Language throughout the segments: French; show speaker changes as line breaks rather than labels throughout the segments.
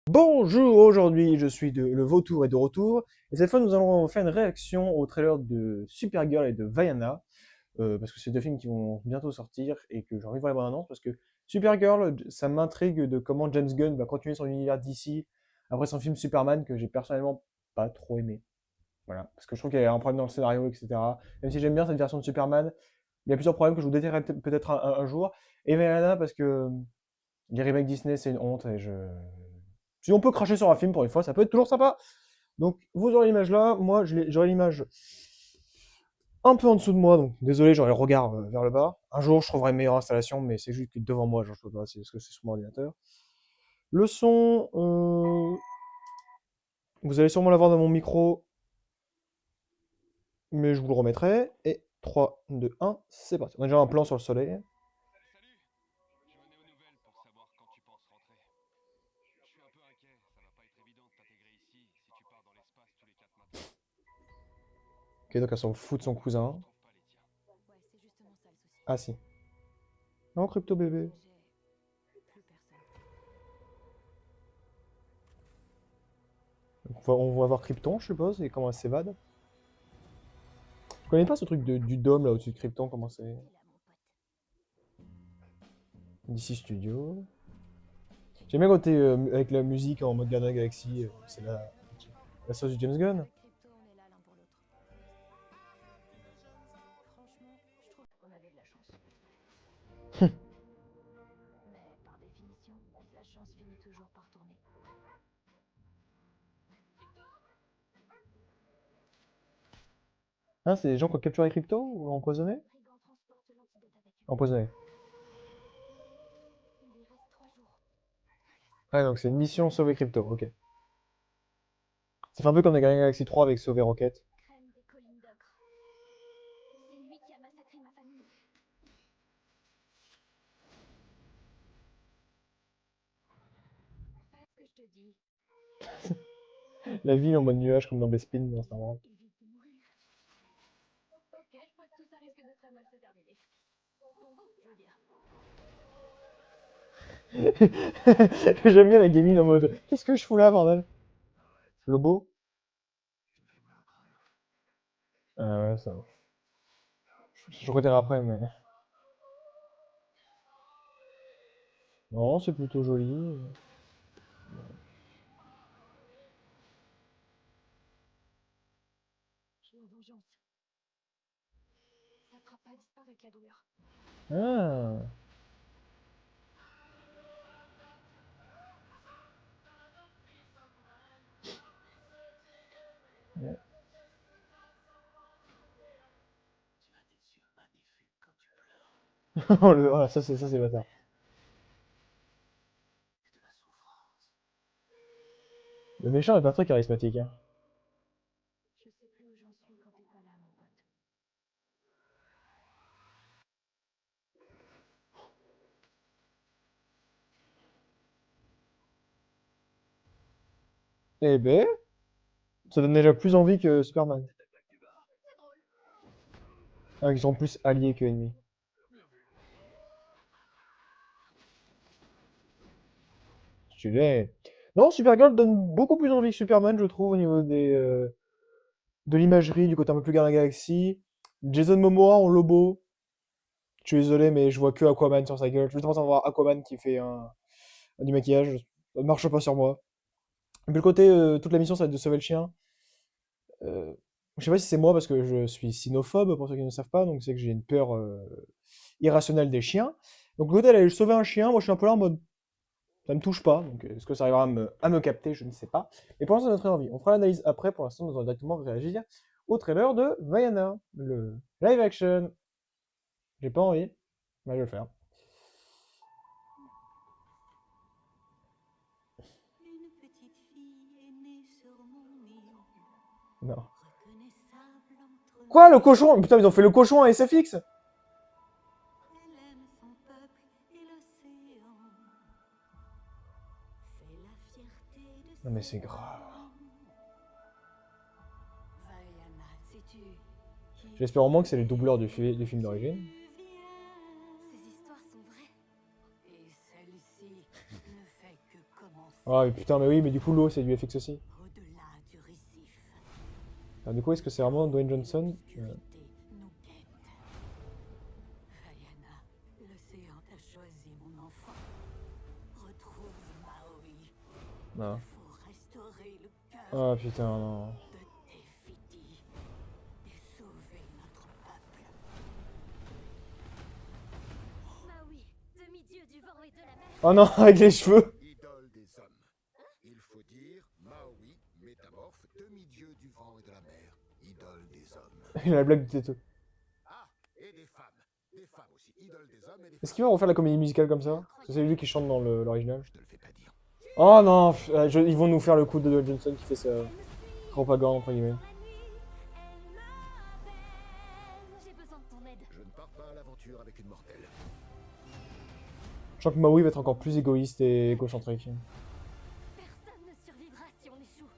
Bonjour, aujourd'hui le vautour est de retour et cette fois nous allons faire une réaction au trailer de Supergirl et de Vaiana parce que c'est deux films qui vont bientôt sortir et que j'ai envie de voir les bandes annonces parce que Supergirl, ça m'intrigue de comment James Gunn va continuer son univers d'ici après son film Superman que j'ai personnellement pas trop aimé. Voilà, parce que je trouve qu'il y a un problème dans le scénario, etc. Même si j'aime bien cette version de Superman, il y a plusieurs problèmes que je vous détaillerai peut-être un jour. Et Vaiana parce que les remakes Disney c'est une honte et je si on peut cracher sur un film pour une fois, ça peut être toujours sympa. Donc vous aurez l'image là, moi j'aurai l'image un peu en dessous de moi, donc désolé, j'aurai le regard vers le bas. Un jour je trouverai une meilleure installation, mais c'est juste que devant moi, genre, je peux pas, c'est parce que c'est sur mon ordinateur. Le son, vous allez sûrement l'avoir dans mon micro, mais je vous le remettrai. Et 3, 2, 1, c'est parti. On a déjà un plan sur le soleil.
Salut! Je venais aux nouvelles pour savoir quand tu penses rentrer. Je suis un peu inquiet, ça va pas être évident de t'intégrer ici si tu pars dans l'espace tous les 4 matins.
Ok, donc elle s'en fout de son
Je
cousin.
retrouve pas les tiens.
Ouais, c'est justement ça le souci.
Ah si. Non, crypto bébé.
J'ai plus personne.
Donc, on va voir Krypton, je suppose, et comment elle s'évade. Je connais pas ce truc du dôme là au-dessus de Krypton, comment c'est.
Il est là, mon pote.
DC Studio. J'aime bien quand t'es avec la musique en mode Gardien Galaxy, c'est la sauce du James Gunn.
Avec Crypto, on est là l'un pour l'autre. Franchement, je trouve qu'on avait de la chance. Mais par définition, la chance finit toujours par tourner.
Hein, c'est les gens qui ont capturé Crypto ou empoisonné?
Les brigands transportent l'antidote avec eux.
Empoisonné.
Il lui reste 3 jours.
Ouais, donc c'est une mission sauver Crypto, ok. Ça fait un peu comme dans Gardien Galaxy 3 avec sauver Rocket.
Crème des collines d'ocre. C'est lui qui a massacré ma famille. Fais ce que je te dis.
La ville en mode nuage comme dans Bespin, dans Star Wars.
Évite de mourir. Ok, je crois que tout ça risque de très mal se terminer. Bon, je veux dire.
J'aime bien la gamine en mode qu'est-ce que je fous là, bordel? Lobo? Ah ouais, ça. Je retiens après, mais. Non, c'est plutôt joli.
J'ai une vengeance. Ça fera pas disparaître la douleur.
Ah. Ouais. Voilà, ça c'est bâtard. Le méchant est pas très charismatique, hein.
Je sais plus où j'en suis quand t'es pas là, mon pote.
Eh ben, ça donne déjà plus envie que Superman. Ah, ils sont plus alliés que ennemis. Stylé. Non, Supergirl donne beaucoup plus envie que Superman, je trouve, au niveau de l'imagerie, du côté un peu plus Guardian Galaxy. Jason Momoa en Lobo. Je suis désolé, mais je vois que Aquaman sur sa gueule. Je suis juste en train de voir Aquaman qui fait du maquillage. Ça marche pas sur moi. Et puis le côté, toute la mission, ça va être de sauver le chien. Euh, je sais pas si c'est moi parce que je suis cynophobe, pour ceux qui ne savent pas, donc c'est que j'ai une peur irrationnelle des chiens. Donc le côté, elle allait sauver un chien, moi je suis un peu là en mode, ça me touche pas, donc est-ce que ça arrivera à me capter, je ne sais pas. Et pour l'instant, ça donne très envie. On fera l'analyse après, pour l'instant, nous allons directement réagir au trailer de Vaiana, le live action. J'ai pas envie, mais je vais le faire.
Une petite fille est née sur mon île,
Non.
reconnaissable entre
Quoi,
nous.
le cochon? Putain, ils ont fait le cochon à SFX?
Elle aime son peuple et l'océan, c'est la fierté de
Non mais
ses
c'est grave.
parents. Vaiana, sais-tu qui
J'espère au moins que c'est
tu
les
es,
doubleurs du,
d'où
du film
tu
d'origine.
viens? Ces histoires sont vraies. Et celle-ci ne fait que commencer.
Ah mais putain, mais oui, mais du coup l'eau c'est du FX aussi.
Au-delà du récif,
Alors, du coup, est-ce que c'est vraiment Dwayne Johnson?
l'obscurité nous guette. Vaiana, l'océan t'a choisi, mon enfant. Retrouve Maui.
Non.
Il faut restaurer le cœur
Ah putain, non.
de Tefiti et sauver notre peuple.
Maui, demi-dieu du vent et de la mer.
Oh non, avec les cheveux.
Idole des hommes. Il faut dire Maui, métamorphe, demi-dieu du vent et de la mer. Idole des hommes.
Il a la blague du téteux.
Ah, et des femmes. Des femmes aussi. Idole des hommes et des
Est-ce
femmes.
qu'il va refaire la comédie musicale comme ça? Parce que c'est lui qui chante dans l'original.
Je te le fais pas dire.
Oh non, ils vont nous faire le coup de Dwayne Johnson qui fait sa propagande entre guillemets.
J'ai besoin de ton aide.
Je ne pars pas à l'aventure avec une mortelle.
Je sens que Maui va être encore plus égoïste et égocentrique.
Personne ne survivra si on échoue.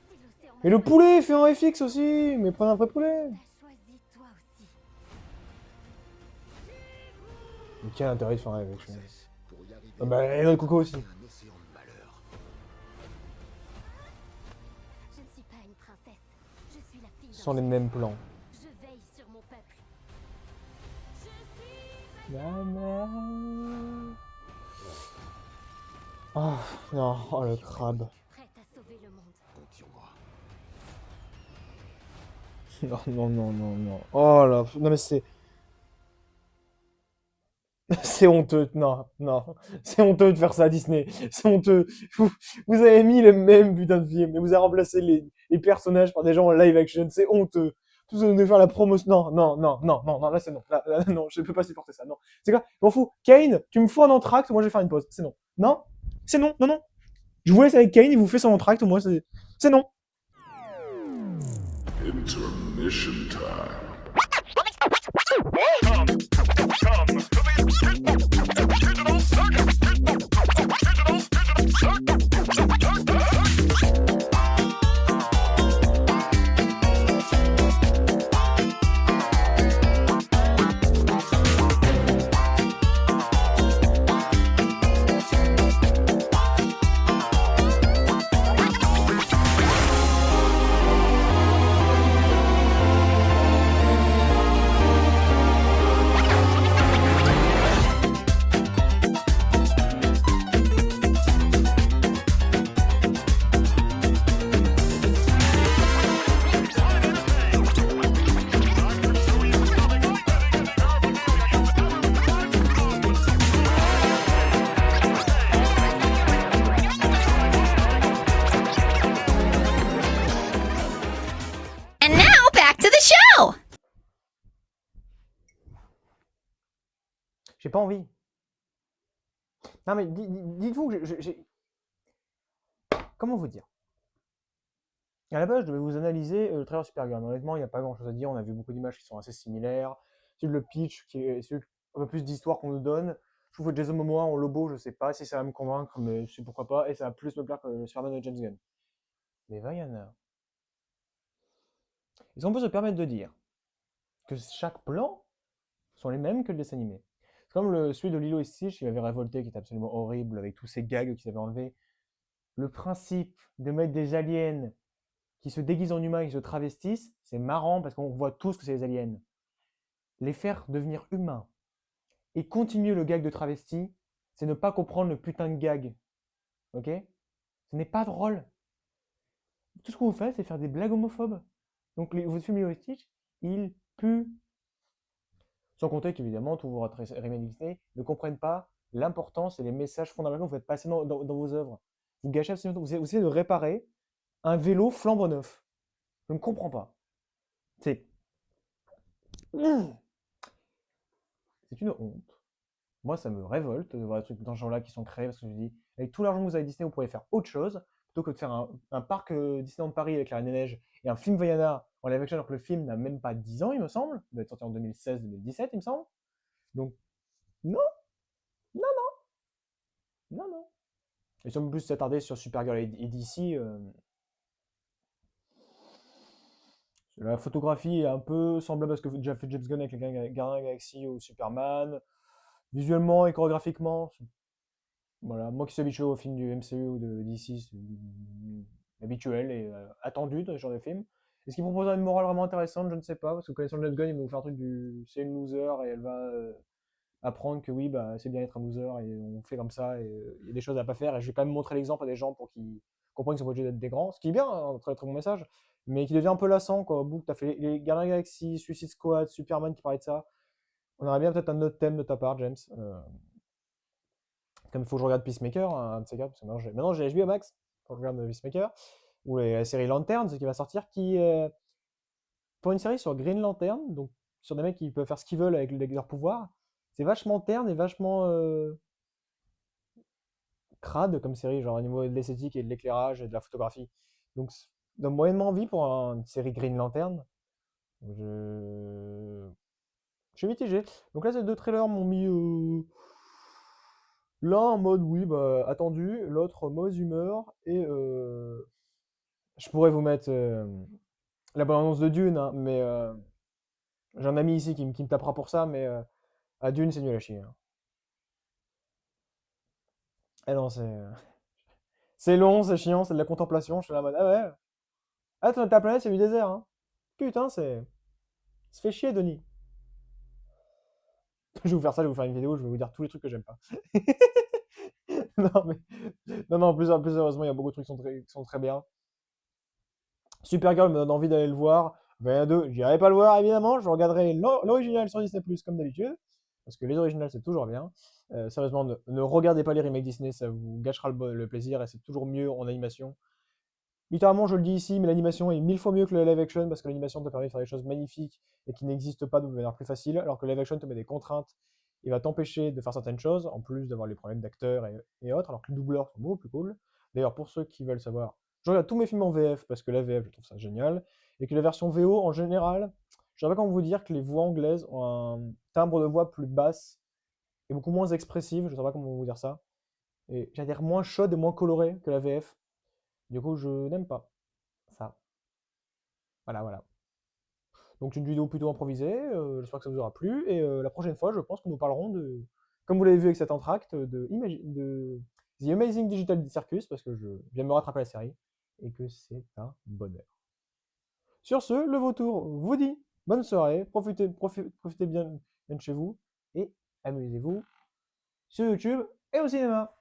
Si l'océan
Et le poulet fait un FX aussi. Mais prenez un vrai poulet.
t'a choisi toi aussi.
Mais quel intérêt de faire un FX?
Princesse, pour y arriver,
Ah bah, et notre Coco aussi.
il y a un océan de malheur.
Je ne suis pas une princesse. Je suis la fille
Ce
d'un
sont les
chef.
mêmes plans.
Je veille sur mon peuple.
Ah non, oh le crabe.
Prête à sauver le monde.
Compte sur moi.
Non, non, non, non, non. Oh là, non mais c'est... C'est honteux, non, non. C'est honteux de faire ça à Disney. C'est honteux. Vous avez mis les mêmes putains de films, mais vous avez remplacé les personnages par des gens en live action. C'est honteux. Tout ça de faire la promotion. Non, non, non, non, non, non, là c'est non. Là, non, je peux pas supporter ça. Non. C'est quoi? Je m'en fous. Kane, tu me fous un entracte, moi je vais faire une pause. C'est non. Non? C'est non, non, non. Je vous laisse avec Kane, il vous fait son entracte, moi c'est non.
Intermission time.
And now back to the show!
J'ai pas envie. Non mais dites-vous que j'ai... Comment vous dire? À la base, je devais vous analyser le trailer Supergirl. Mais honnêtement, il n'y a pas grand-chose à dire. On a vu beaucoup d'images qui sont assez similaires. C'est le pitch qui est un peu plus d'histoire qu'on nous donne. Je trouve que Jason Momoa en Lobo, je sais pas si ça va me convaincre, mais je sais pourquoi pas. Et ça va plus me plaire que le Superman de James Gunn. Mais Vaiana. Est-ce qu'on peut se permettre de dire que chaque plan sont les mêmes que le dessin animé? C'est comme celui de Lilo et Stitch qui m'avait révolté, qui était absolument horrible, avec tous ces gags qu'ils avaient enlevés. Le principe de mettre des aliens qui se déguisent en humains et qui se travestissent, c'est marrant parce qu'on voit tous que c'est des aliens. Les faire devenir humains et continuer le gag de travesti, c'est ne pas comprendre le putain de gag. Ok? Ce n'est pas drôle. Tout ce que vous faites, c'est faire des blagues homophobes. Donc votre film Lilo et Stitch, il pue. Sans compter qu'évidemment, tous vos remakes Disney ne comprennent pas l'importance et les messages fondamentaux que vous faites passer dans vos œuvres. Vous gâchez absolument tout. Vous essayez de réparer un vélo flambant neuf. Je ne comprends pas. C'est une honte. Moi, ça me révolte de voir des trucs dans ce genre-là qui sont créés parce que je me dis, avec tout l'argent que vous avez Disney, vous pourriez faire autre chose plutôt que de faire un parc Disneyland Paris avec la Reine des Neiges et un film Vaiana en live action alors que le film n'a même pas 10 ans, il me semble. Il doit être sorti en 2016-2017, il me semble. Donc, non, non, non, non, non. Et si on peut plus s'attarder sur Supergirl et DC, la photographie est un peu semblable à ce que déjà fait James Gunn avec les Gardiens de la Galaxie ou Superman. Visuellement et chorégraphiquement, Voilà, moi qui suis habitué aux films du MCU ou de DC, c'est habituel et attendu dans ce genre de film. Est-ce qu'il propose une morale vraiment intéressante? Je ne sais pas, parce que connaissant James Gunn, il va nous faire un truc du c'est une loser et elle va apprendre que oui, bah, c'est bien d'être un loser et on fait comme ça et il y a des choses à pas faire. Et je vais quand même montrer l'exemple à des gens pour qu'ils comprennent qu'ils sont pas obligés d'être des grands, ce qui est bien, hein, un très très bon message, mais qui devient un peu lassant quoi. Au bout que t'as fait les Gardiens de la Galaxie, Suicide Squad, Superman qui parlait de ça. On aurait bien peut-être un autre thème de ta part, James. Comme il faut que je regarde Peacemaker, un de ces quatre, parce que maintenant j'ai HBO Max, faut que je regarde Peacemaker, ou la série Lanterns qui va sortir, qui pour une série sur Green Lantern, donc sur des mecs qui peuvent faire ce qu'ils veulent avec leurs pouvoirs, c'est vachement terne et vachement crade comme série, genre au niveau de l'esthétique et de l'éclairage et de la photographie. Donc, donne moyennement envie pour une série Green Lantern. Je... je suis mitigé. Donc là, ces deux trailers m'ont mis l'un en mode oui, bah, attendu, l'autre en mauvaise humeur, et je pourrais vous mettre la bande-annonce de Dune, hein, mais j'ai un ami ici qui me tapera pour ça, mais à Dune, c'est nul à chier, hein. Eh non, c'est long, c'est chiant, c'est de la contemplation. Je suis là en mode, ah ouais, ah, ta planète, c'est du désert, hein. Putain, ça fait chier, Denis. Je vais vous faire ça, je vais vous faire une vidéo, je vais vous dire tous les trucs que j'aime pas. Non, mais, non, non, plus heureusement, il y a beaucoup de trucs qui sont très bien. Supergirl me donne envie d'aller le voir. 22, j'irai pas le voir évidemment, je regarderai l'original sur Disney Plus comme d'habitude, parce que les originales c'est toujours bien. Sérieusement, ne regardez pas les remakes Disney, ça vous gâchera le plaisir et c'est toujours mieux en animation. Littéralement, je le dis ici, mais l'animation est 1000 fois mieux que le live action parce que l'animation te permet de faire des choses magnifiques et qui n'existent pas de manière plus facile, alors que le live action te met des contraintes et va t'empêcher de faire certaines choses, en plus d'avoir les problèmes d'acteurs et autres, alors que les doubleurs sont beaucoup plus cool. D'ailleurs, pour ceux qui veulent savoir, je regarde tous mes films en VF parce que la VF, je trouve ça génial, et que la version VO, en général, je ne sais pas comment vous dire que les voix anglaises ont un timbre de voix plus basse et beaucoup moins expressif, je ne sais pas comment vous dire ça, et j'allais dire moins chaude et moins colorée que la VF. Du coup, je n'aime pas ça. Voilà, voilà. Donc une vidéo plutôt improvisée, j'espère que ça vous aura plu, et la prochaine fois, je pense que nous parlerons de, comme vous l'avez vu avec cet entracte, de The Amazing Digital Circus, parce que je viens de me rattraper à la série, et que c'est un bonheur. Sur ce, le vautour vous dit bonne soirée, profitez bien de chez vous, et amusez-vous sur YouTube et au cinéma.